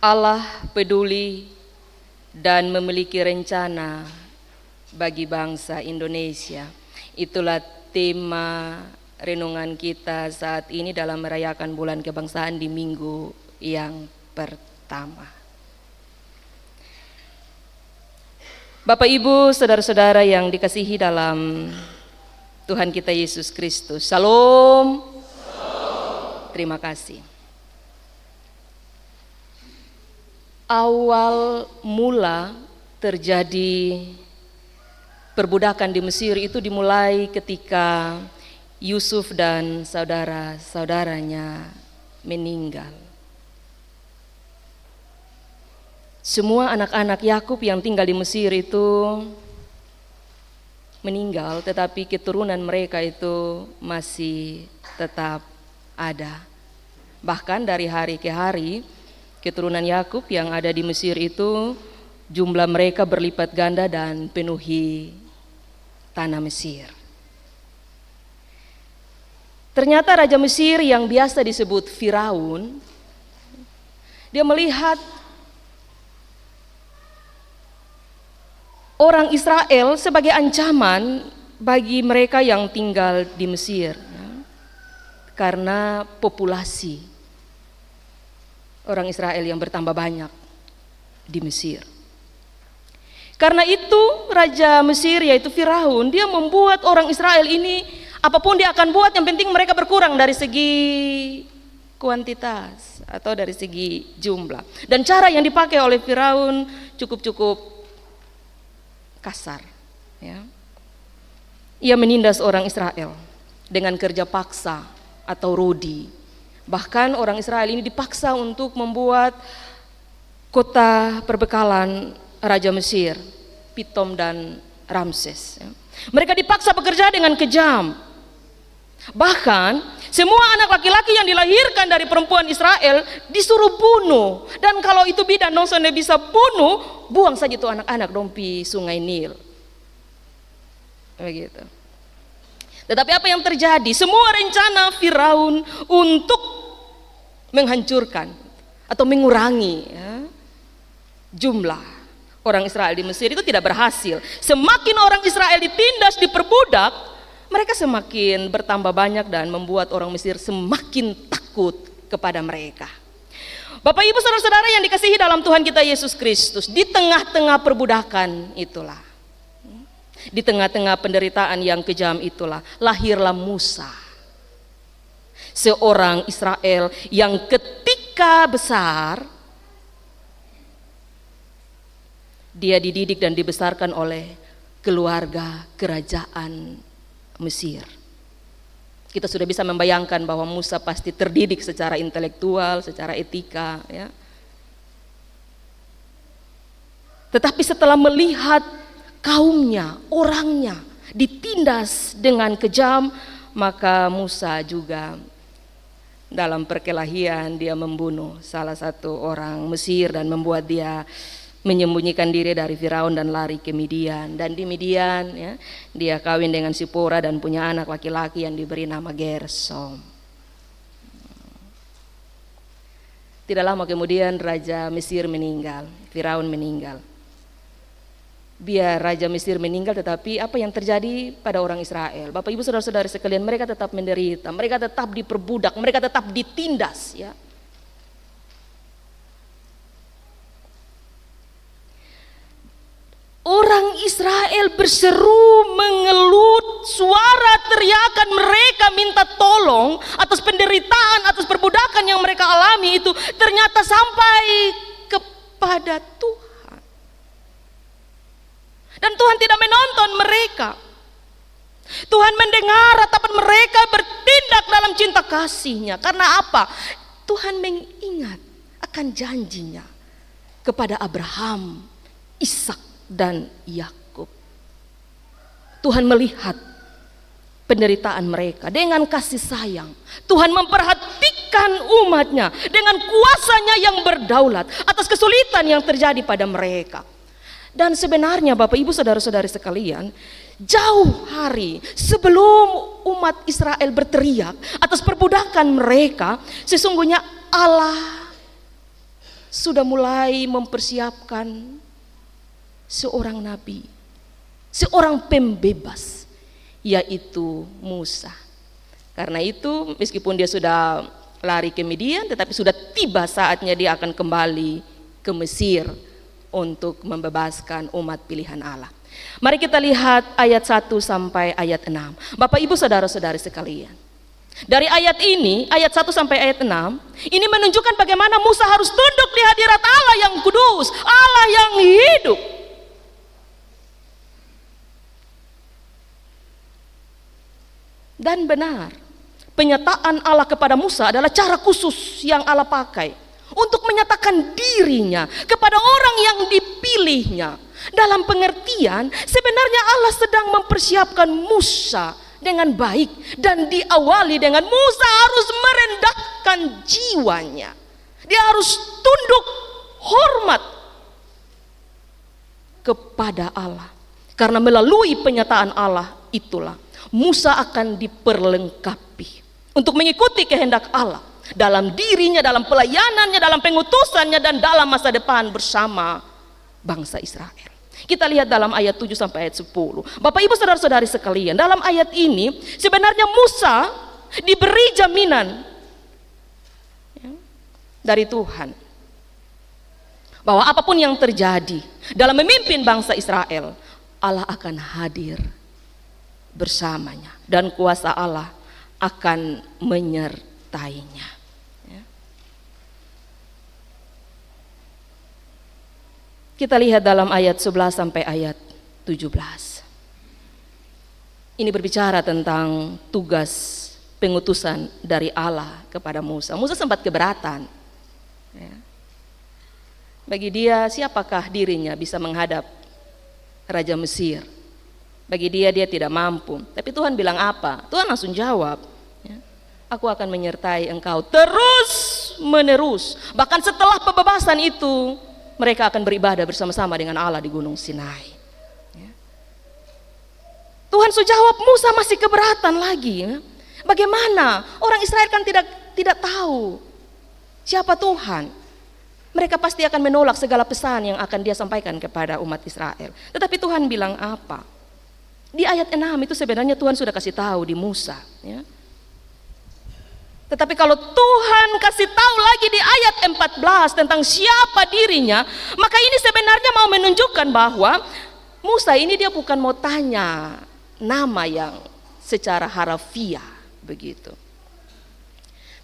Allah peduli dan memiliki rencana bagi bangsa Indonesia. Itulah tema renungan kita saat ini dalam merayakan bulan kebangsaan di minggu yang pertama. Bapak Ibu, saudara-saudara yang dikasihi dalam Tuhan kita Yesus Kristus. Shalom. Terima kasih. Awal mula terjadi perbudakan di Mesir itu dimulai ketika Yusuf dan saudara-saudaranya meninggal. Semua anak-anak Yakub yang tinggal di Mesir itu meninggal, tetapi keturunan mereka itu masih tetap ada. Bahkan dari hari ke hari, keturunan Yakub yang ada di Mesir itu jumlah mereka berlipat ganda dan penuhi tanah Mesir. Ternyata Raja Mesir yang biasa disebut Firaun, dia melihat orang Israel sebagai ancaman bagi mereka yang tinggal di Mesir, karena populasi orang Israel yang bertambah banyak di Mesir. Karena itu Raja Mesir yaitu Firaun, dia membuat orang Israel ini apapun dia akan buat, yang penting mereka berkurang dari segi kuantitas atau dari segi jumlah. Dan cara yang dipakai oleh Firaun cukup kasar, ya. Ia menindas orang Israel dengan kerja paksa atau rodi. Bahkan orang Israel ini dipaksa untuk membuat kota perbekalan Raja Mesir, Pitom dan Ramses. Mereka dipaksa bekerja dengan kejam. Bahkan semua anak laki-laki yang dilahirkan dari perempuan Israel disuruh bunuh. Dan kalau itu bidan dong sonde bisa bunuh, buang saja itu anak-anak dong pi Sungai Nil. Begitu. Tetapi apa yang terjadi? Semua rencana Firaun untuk menghancurkan atau mengurangi jumlah orang Israel di Mesir itu tidak berhasil. Semakin orang Israel ditindas, diperbudak, mereka semakin bertambah banyak dan membuat orang Mesir semakin takut kepada mereka. Bapak Ibu saudara-saudara yang dikasihi dalam Tuhan kita Yesus Kristus, di tengah-tengah perbudakan itulah, di tengah-tengah penderitaan yang kejam itulah, lahirlah Musa, seorang Israel yang ketika besar dia dididik dan dibesarkan oleh keluarga kerajaan Mesir. Kita sudah bisa membayangkan bahwa Musa pasti terdidik secara intelektual, secara etika, ya. Tetapi setelah melihat kaumnya, orangnya ditindas dengan kejam, maka Musa juga dalam perkelahian dia membunuh salah satu orang Mesir dan membuat dia menyembunyikan diri dari Firaun dan lari ke Midian. Dan di Midian, ya, dia kawin dengan Sipora dan punya anak laki-laki yang diberi nama Gersom. Tidak lama kemudian Raja Mesir meninggal, Firaun meninggal. Biar Raja Mesir meninggal, tetapi apa yang terjadi pada orang Israel? Bapak Ibu saudara-saudara sekalian, mereka tetap menderita, mereka tetap diperbudak, mereka tetap ditindas, ya. Orang Israel berseru, mengelut, suara teriakan mereka minta tolong atas penderitaan, atas perbudakan yang mereka alami itu ternyata sampai kepada Tuhan. Dan Tuhan tidak menonton mereka. Tuhan mendengar ratapan mereka bertindak dalam cinta kasih-Nya. Karena apa? Tuhan mengingat akan janjinya kepada Abraham, Ishak dan Yakub. Tuhan melihat penderitaan mereka dengan kasih sayang. Tuhan memperhatikan umat-Nya dengan kuasa-Nya yang berdaulat atas kesulitan yang terjadi pada mereka. Dan sebenarnya Bapak Ibu saudara-saudari sekalian, jauh hari sebelum umat Israel berteriak atas perbudakan mereka, sesungguhnya Allah sudah mulai mempersiapkan seorang nabi, seorang pembebas, yaitu Musa. Karena itu meskipun dia sudah lari ke Midian, tetapi sudah tiba saatnya dia akan kembali ke Mesir untuk membebaskan umat pilihan Allah. Mari kita lihat ayat 1 sampai ayat 6. Bapak Ibu saudara-saudari sekalian, dari ayat ini, ayat 1 sampai ayat 6, ini menunjukkan bagaimana Musa harus tunduk di hadirat Allah yang kudus, Allah yang hidup. Dan benar, penyataan Allah kepada Musa adalah cara khusus yang Allah pakai untuk menyatakan dirinya kepada orang yang dipilihnya. Dalam pengertian, sebenarnya Allah sedang mempersiapkan Musa dengan baik, dan diawali dengan Musa harus merendahkan jiwanya. Dia harus tunduk hormat kepada Allah. Karena melalui penyataan Allah itulah Musa akan diperlengkapi untuk mengikuti kehendak Allah dalam dirinya, dalam pelayanannya, dalam pengutusannya, dan dalam masa depan bersama bangsa Israel. Kita lihat dalam ayat 7 sampai ayat 10. Bapak Ibu saudara-saudari sekalian, dalam ayat ini sebenarnya Musa diberi jaminan dari Tuhan bahwa apapun yang terjadi dalam memimpin bangsa Israel, Allah akan hadir bersamanya dan kuasa Allah akan menyertainya. Kita lihat dalam ayat 11 sampai ayat 17. Ini berbicara tentang tugas pengutusan dari Allah kepada Musa. Musa sempat keberatan. Bagi dia, siapakah dirinya bisa menghadap Raja Mesir? Bagi dia tidak mampu. Tapi Tuhan bilang apa? Tuhan langsung jawab, aku akan menyertai engkau terus menerus. Bahkan setelah pembebasan itu, mereka akan beribadah bersama-sama dengan Allah di Gunung Sinai. Tuhan sudah jawab, Musa masih keberatan lagi. Bagaimana? Orang Israel kan tidak tahu siapa Tuhan. Mereka pasti akan menolak segala pesan yang akan dia sampaikan kepada umat Israel. Tetapi Tuhan bilang apa? Di ayat 6 itu sebenarnya Tuhan sudah kasih tahu di Musa. Tetapi kalau Tuhan kasih tahu lagi di ayat 14 tentang siapa dirinya, maka ini sebenarnya mau menunjukkan bahwa Musa ini dia bukan mau tanya nama yang secara harafiah begitu.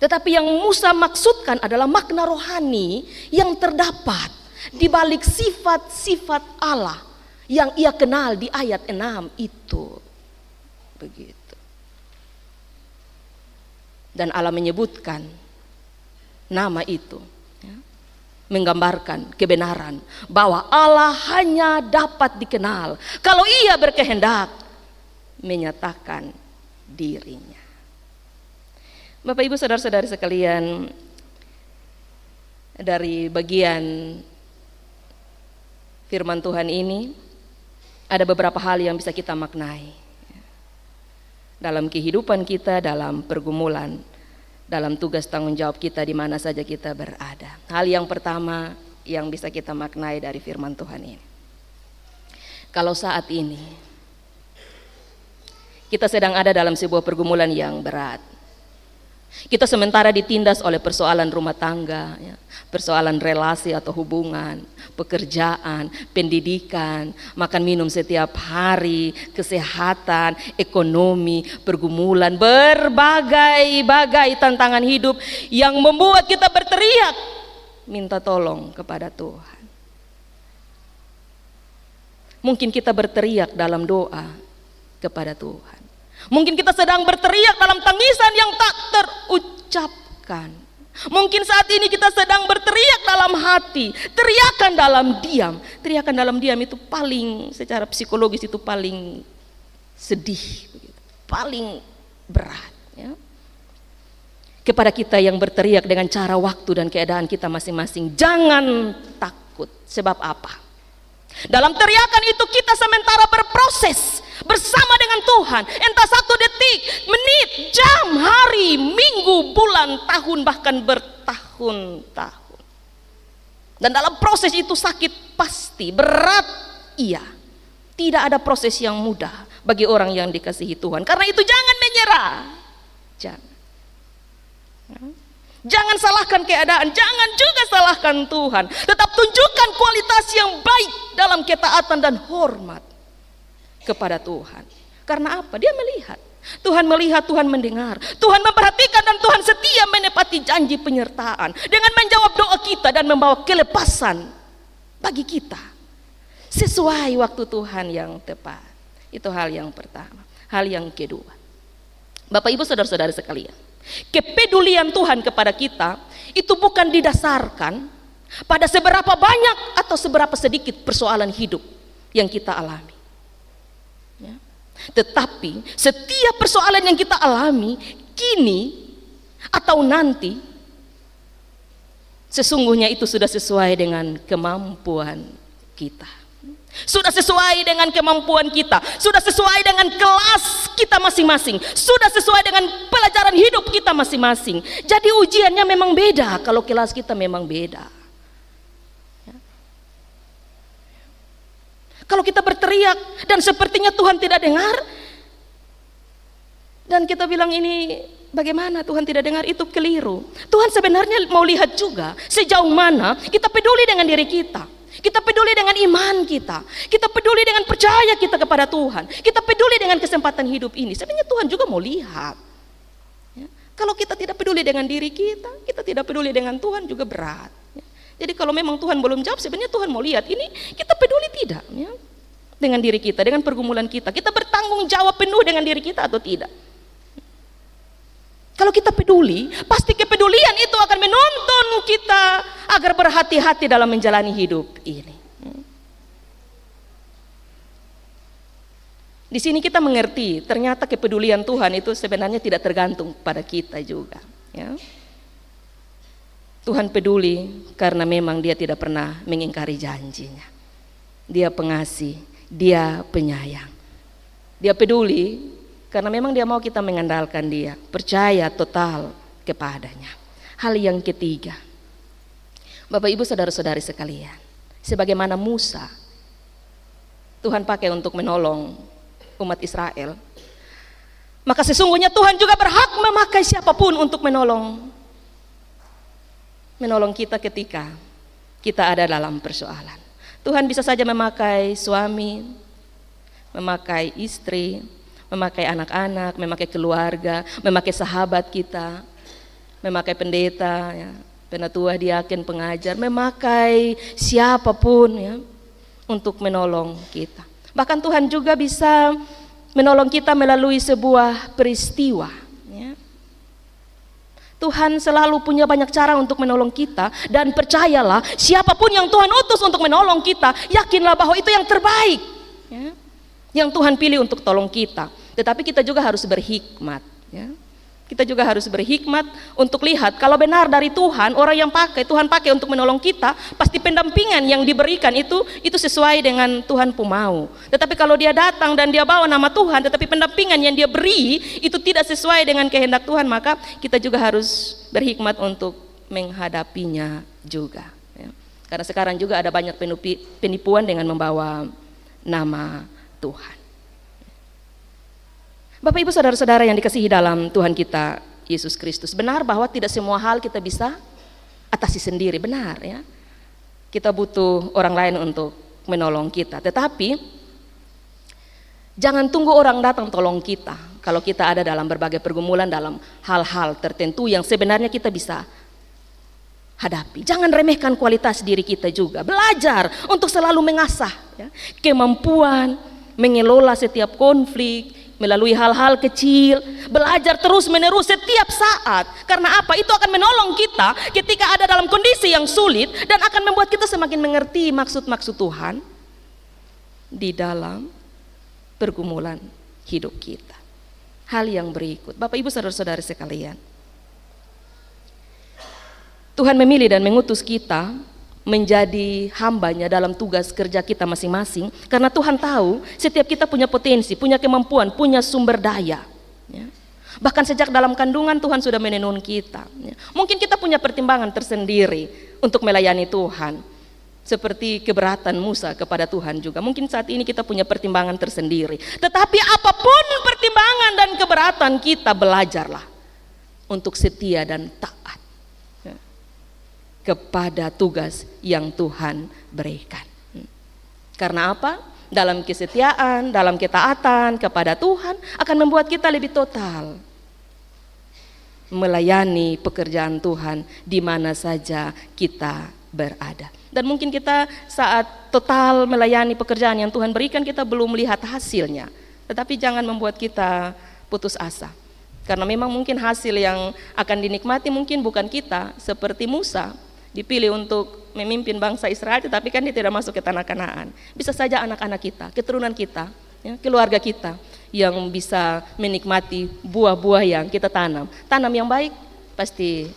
Tetapi yang Musa maksudkan adalah makna rohani yang terdapat di balik sifat-sifat Allah yang ia kenal di ayat 6 itu. Begitu. Dan Allah menyebutkan nama itu, menggambarkan kebenaran bahwa Allah hanya dapat dikenal kalau ia berkehendak menyatakan dirinya. Bapak Ibu saudara-saudari sekalian, dari bagian firman Tuhan ini ada beberapa hal yang bisa kita maknai dalam kehidupan kita, dalam pergumulan, dalam tugas tanggung jawab kita di mana saja kita berada. Hal yang pertama yang bisa kita maknai dari firman Tuhan ini, kalau saat ini kita sedang ada dalam sebuah pergumulan yang berat, kita sementara ditindas oleh persoalan rumah tangga, persoalan relasi atau hubungan, pekerjaan, pendidikan, makan minum setiap hari, kesehatan, ekonomi, pergumulan, berbagai-bagai tantangan hidup yang membuat kita berteriak minta tolong kepada Tuhan. Mungkin kita berteriak dalam doa kepada Tuhan. Mungkin kita sedang berteriak dalam tangisan yang tak terucapkan. Mungkin saat ini kita sedang berteriak dalam hati, teriakan dalam diam. Teriakan dalam diam itu paling, secara psikologis itu paling sedih, paling berat. Kepada kita yang berteriak dengan cara waktu dan keadaan kita masing-masing, jangan takut. Sebab apa? Dalam teriakan itu kita sementara berproses bersama dengan Tuhan, entah 1 detik, menit, jam, hari, minggu, bulan, tahun, bahkan bertahun-tahun. Dan dalam proses itu sakit pasti, berat iya. Tidak ada proses yang mudah bagi orang yang dikasihi Tuhan. Karena itu jangan menyerah. Jangan. Jangan salahkan keadaan, jangan juga salahkan Tuhan. Tetap tunjukkan kualitas yang baik dalam ketaatan dan hormat kepada Tuhan. Karena apa? Dia melihat. Tuhan melihat, Tuhan mendengar, Tuhan memperhatikan, dan Tuhan setia menepati janji penyertaan dengan menjawab doa kita dan membawa kelepasan bagi kita sesuai waktu Tuhan yang tepat. Itu hal yang pertama. Hal yang kedua, Bapak Ibu saudara-saudara sekalian, kepedulian Tuhan kepada kita itu bukan didasarkan pada seberapa banyak atau seberapa sedikit persoalan hidup yang kita alami. Tetapi setiap persoalan yang kita alami kini atau nanti, sesungguhnya itu sudah sesuai dengan kemampuan kita. Sudah sesuai dengan kemampuan kita, sudah sesuai dengan kelas kita masing-masing, sudah sesuai dengan pelajaran hidup kita masing-masing. Jadi ujiannya memang beda kalau kelas kita memang beda. Kalau kita berteriak dan sepertinya Tuhan tidak dengar, dan kita bilang ini bagaimana Tuhan tidak dengar, itu keliru. Tuhan sebenarnya mau lihat juga sejauh mana kita peduli dengan diri kita. Kita peduli dengan iman kita. Kita peduli dengan percaya kita kepada Tuhan. Kita peduli dengan kesempatan hidup ini. Sebenarnya Tuhan juga mau lihat. Ya. Kalau kita tidak peduli dengan diri kita, kita tidak peduli dengan Tuhan juga berat. Ya. Jadi kalau memang Tuhan belum jawab, sebenarnya Tuhan mau lihat ini kita peduli tidak ya, dengan diri kita, dengan pergumulan kita. Kita bertanggung jawab penuh dengan diri kita atau tidak. Kalau kita peduli, pasti kepedulian itu akan menuntun kita agar berhati-hati dalam menjalani hidup ini. Di sini kita mengerti, ternyata kepedulian Tuhan itu sebenarnya tidak tergantung pada kita juga. Ya. Tuhan peduli karena memang Dia tidak pernah mengingkari janjinya. Dia pengasih, Dia penyayang. Dia peduli karena memang Dia mau kita mengandalkan Dia, percaya total kepadanya. Hal yang ketiga, Bapak Ibu saudara-saudari sekalian, sebagaimana Musa Tuhan pakai untuk menolong umat Israel, maka sesungguhnya Tuhan juga berhak memakai siapapun untuk menolong kita ketika kita ada dalam persoalan. Tuhan bisa saja memakai suami, memakai istri, memakai anak-anak, memakai keluarga, memakai sahabat kita, memakai pendeta, ya, penatua, diaken, pengajar, memakai siapapun ya, untuk menolong kita. Bahkan Tuhan juga bisa menolong kita melalui sebuah peristiwa. Ya. Tuhan selalu punya banyak cara untuk menolong kita, dan percayalah, siapapun yang Tuhan utus untuk menolong kita, yakinlah bahwa itu yang terbaik. Ya. Yang Tuhan pilih untuk tolong kita. Tetapi kita juga harus berhikmat ya. Kita juga harus berhikmat untuk lihat kalau benar dari Tuhan, orang yang Tuhan pakai untuk menolong kita, pasti pendampingan yang diberikan itu sesuai dengan Tuhan mau. Tetapi kalau dia datang dan dia bawa nama Tuhan, tetapi pendampingan yang dia beri itu tidak sesuai dengan kehendak Tuhan, maka kita juga harus berhikmat untuk menghadapinya juga ya. Karena sekarang juga ada banyak penipuan dengan membawa nama Tuhan. Bapak Ibu saudara-saudara yang dikasihi dalam Tuhan kita Yesus Kristus, benar bahwa tidak semua hal kita bisa atasi sendiri, benar ya. Kita butuh orang lain untuk menolong kita, tetapi jangan tunggu orang datang tolong kita kalau kita ada dalam berbagai pergumulan dalam hal-hal tertentu yang sebenarnya kita bisa hadapi. Jangan remehkan kualitas diri kita juga, belajar untuk selalu mengasah ya, kemampuan mengelola setiap konflik melalui hal-hal kecil, belajar terus menerus setiap saat. Karena apa? Itu akan menolong kita ketika ada dalam kondisi yang sulit, dan akan membuat kita semakin mengerti maksud-maksud Tuhan di dalam pergumulan hidup kita. Hal yang berikut, Bapak Ibu saudara-saudari sekalian, Tuhan memilih dan mengutus kita menjadi hambanya dalam tugas kerja kita masing-masing, karena Tuhan tahu setiap kita punya potensi, punya kemampuan, punya sumber daya ya. Bahkan sejak dalam kandungan Tuhan sudah menenun kita ya. Mungkin kita punya pertimbangan tersendiri untuk melayani Tuhan. Seperti keberatan Musa kepada Tuhan juga. Mungkin saat ini kita punya pertimbangan tersendiri. Tetapi apapun pertimbangan dan keberatan kita, belajarlah untuk setia dan taat kepada tugas yang Tuhan berikan. Karena apa? Dalam kesetiaan, dalam ketaatan kepada Tuhan akan membuat kita lebih total melayani pekerjaan Tuhan di mana saja kita berada. Dan mungkin kita saat total melayani pekerjaan yang Tuhan berikan, kita belum melihat hasilnya. Tetapi jangan membuat kita putus asa. Karena memang mungkin hasil yang akan dinikmati mungkin bukan kita, seperti Musa dipilih untuk memimpin bangsa Israel, tetapi kan dia tidak masuk ke tanah Kanaan. Bisa saja anak-anak kita, keturunan kita, keluarga kita yang bisa menikmati buah-buah yang kita tanam. Tanam yang baik pasti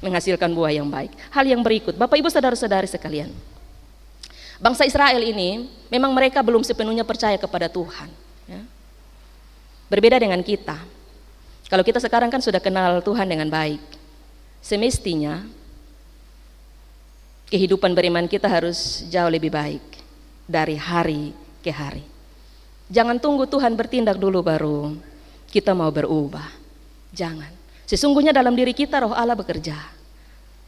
menghasilkan buah yang baik. Hal yang berikut, Bapak Ibu saudara-saudari sekalian, bangsa Israel ini memang mereka belum sepenuhnya percaya kepada Tuhan, ya. Berbeda dengan kita. Kalau kita sekarang kan sudah kenal Tuhan dengan baik, semestinya kehidupan beriman kita harus jauh lebih baik dari hari ke hari. Jangan tunggu Tuhan bertindak dulu baru kita mau berubah. Jangan. Sesungguhnya dalam diri kita Roh Allah bekerja.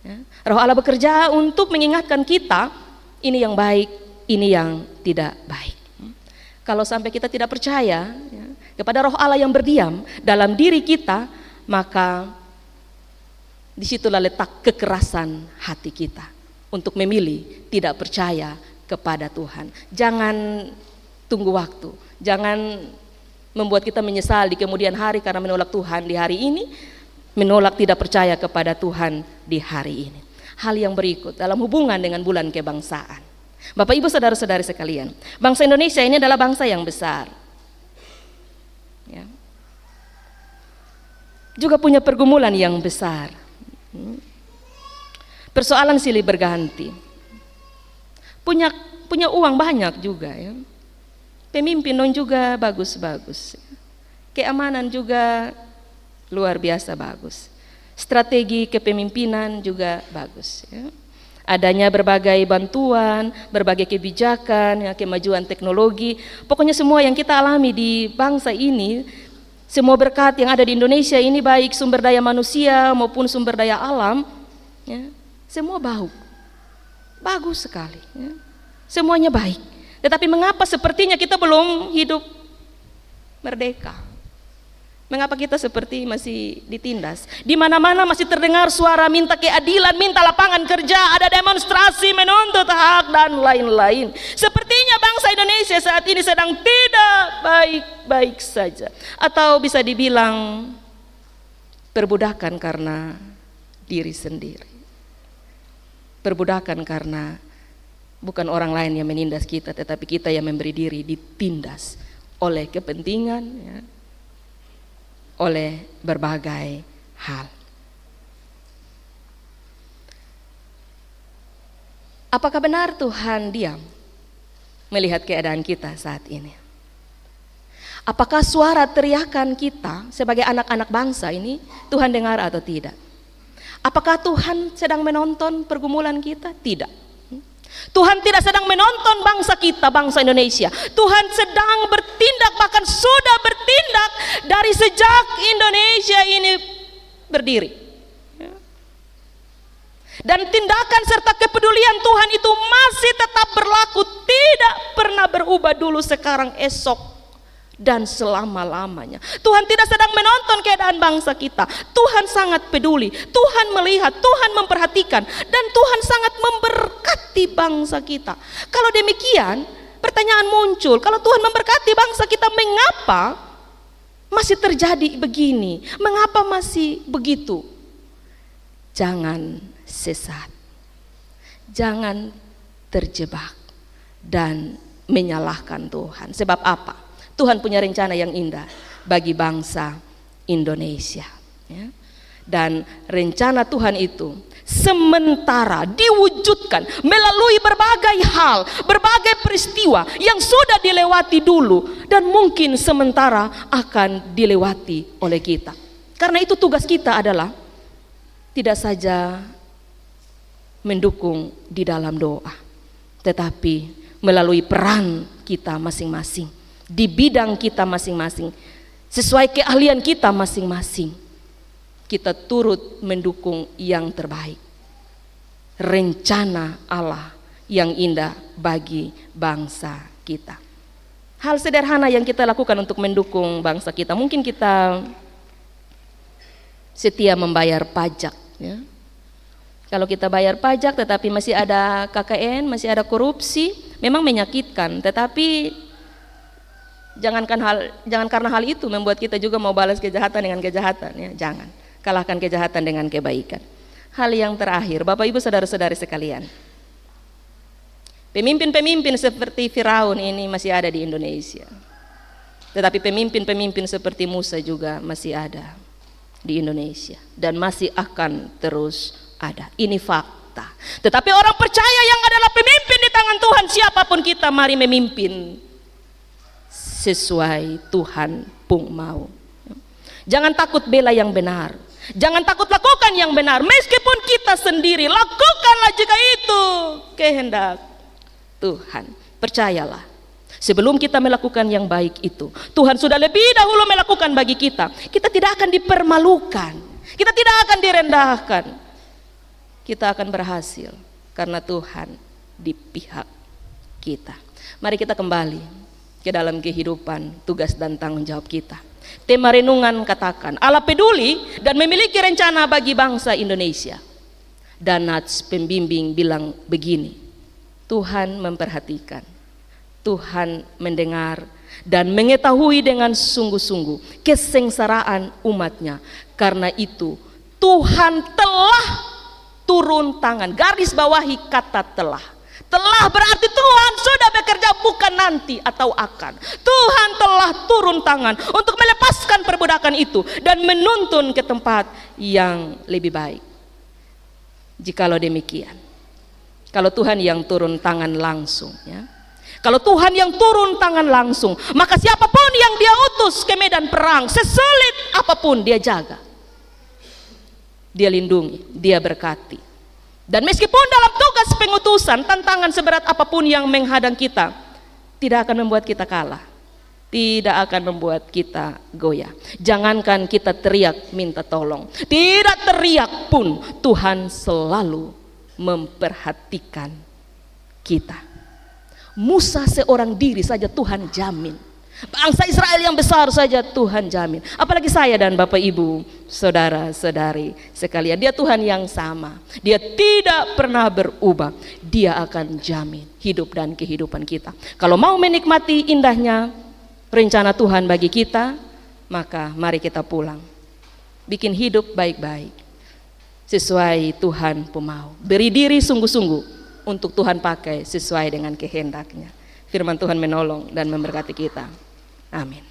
Ya. Roh Allah bekerja untuk mengingatkan kita ini yang baik, ini yang tidak baik. Kalau sampai kita tidak percaya, ya, kepada Roh Allah yang berdiam dalam diri kita, maka disitulah letak kekerasan hati kita untuk memilih tidak percaya kepada Tuhan. Jangan tunggu waktu, jangan membuat kita menyesal di kemudian hari karena menolak Tuhan di hari ini, menolak tidak percaya kepada Tuhan di hari ini. Hal yang berikut dalam hubungan dengan bulan kebangsaan. Bapak Ibu saudara-saudari sekalian, bangsa Indonesia ini adalah bangsa yang besar, ya. Juga punya pergumulan yang besar. Persoalan silih berganti. Punya uang banyak juga, ya. Pemimpin juga bagus-bagus. Keamanan juga luar biasa bagus. Strategi kepemimpinan juga bagus, ya. Adanya berbagai bantuan, berbagai kebijakan, ya, kemajuan teknologi. Pokoknya semua yang kita alami di bangsa ini, semua berkat yang ada di Indonesia ini, baik sumber daya manusia maupun sumber daya alam, ya, semua bagus sekali, ya. Semuanya baik. Tetapi mengapa sepertinya kita belum hidup merdeka? Mengapa kita seperti masih ditindas? Di mana-mana masih terdengar suara minta keadilan, minta lapangan kerja, ada demonstrasi menuntut hak dan lain-lain. Sepertinya bangsa Indonesia saat ini sedang tidak baik-baik saja. Atau bisa dibilang perbudakan karena diri sendiri. Perbudakan karena bukan orang lain yang menindas kita, tetapi kita yang memberi diri ditindas oleh kepentingan, ya, oleh berbagai hal. Apakah benar Tuhan diam melihat keadaan kita saat ini? Apakah suara teriakan kita sebagai anak-anak bangsa ini Tuhan dengar atau tidak? Apakah Tuhan sedang menonton pergumulan kita? Tidak. Tuhan tidak sedang menonton bangsa kita, bangsa Indonesia. Tuhan sedang bertindak, bahkan sudah bertindak dari sejak Indonesia ini berdiri. Dan tindakan serta kepedulian Tuhan itu masih tetap berlaku, tidak pernah berubah dulu, sekarang, esok, dan selama-lamanya. Tuhan tidak sedang menonton keadaan bangsa kita. Tuhan sangat peduli, Tuhan melihat, Tuhan memperhatikan, dan Tuhan sangat memberkati bangsa kita. Kalau demikian, pertanyaan muncul, kalau Tuhan memberkati bangsa kita, mengapa masih terjadi begini? Mengapa masih begitu? Jangan sesat, jangan terjebak dan menyalahkan Tuhan. Sebab apa? Tuhan punya rencana yang indah bagi bangsa Indonesia, ya. Dan rencana Tuhan itu sementara diwujudkan melalui berbagai hal, berbagai peristiwa yang sudah dilewati dulu dan mungkin sementara akan dilewati oleh kita. Karena itu tugas kita adalah tidak saja mendukung di dalam doa, tetapi melalui peran kita masing-masing, di bidang kita masing-masing, sesuai keahlian kita masing-masing, kita turut mendukung yang terbaik, rencana Allah yang indah bagi bangsa kita. Hal sederhana yang kita lakukan untuk mendukung bangsa kita, mungkin kita setia membayar pajak, ya. Kalau kita bayar pajak tetapi masih ada KKN, masih ada korupsi, memang menyakitkan. Tetapi jangan karena hal itu membuat kita juga mau balas kejahatan dengan kejahatan, ya. Jangan. Kalahkan kejahatan dengan kebaikan. Hal yang terakhir, Bapak Ibu saudara-saudari sekalian, pemimpin-pemimpin seperti Firaun ini masih ada di Indonesia. Tetapi pemimpin-pemimpin seperti Musa juga masih ada di Indonesia dan masih akan terus ada. Ini fakta. Tetapi orang percaya yang adalah pemimpin di tangan Tuhan, siapapun kita, mari memimpin sesuai Tuhan pun mau. Jangan takut bela yang benar, jangan takut lakukan yang benar, meskipun kita sendiri, lakukanlah jika itu kehendak Tuhan. Percayalah, sebelum kita melakukan yang baik itu, Tuhan sudah lebih dahulu melakukan bagi kita. Kita tidak akan dipermalukan, kita tidak akan direndahkan, kita akan berhasil karena Tuhan di pihak kita. Mari kita kembali ke dalam kehidupan, tugas dan tanggung jawab kita. Tema renungan katakan, Allah peduli dan memiliki rencana bagi bangsa Indonesia. Dan Nats pembimbing bilang begini, Tuhan memperhatikan, Tuhan mendengar dan mengetahui dengan sungguh-sungguh kesengsaraan umatnya. Karena itu Tuhan telah turun tangan, garis bawahi kata telah. Telah berarti Tuhan sudah bekerja, bukan nanti atau akan. Tuhan telah turun tangan untuk melepaskan perbudakan itu dan menuntun ke tempat yang lebih baik. Jikalau demikian, kalau Tuhan yang turun tangan langsung, ya, kalau Tuhan yang turun tangan langsung, maka siapapun yang dia utus ke medan perang, sesulit apapun dia jaga, dia lindungi, dia berkati. Dan meskipun dalam tugas pengutusan, tantangan seberat apapun yang menghadang kita, tidak akan membuat kita kalah, tidak akan membuat kita goyah. Jangankan kita teriak minta tolong, tidak teriak pun Tuhan selalu memperhatikan kita. Musa seorang diri saja Tuhan jamin, bangsa Israel yang besar saja Tuhan jamin, apalagi saya dan Bapak Ibu saudara-saudari sekalian. Dia Tuhan yang sama, dia tidak pernah berubah, dia akan jamin hidup dan kehidupan kita. Kalau mau menikmati indahnya rencana Tuhan bagi kita, maka mari kita pulang, bikin hidup baik-baik sesuai Tuhan pemau, beri diri sungguh-sungguh untuk Tuhan pakai sesuai dengan kehendaknya. Firman Tuhan menolong dan memberkati kita. Amin.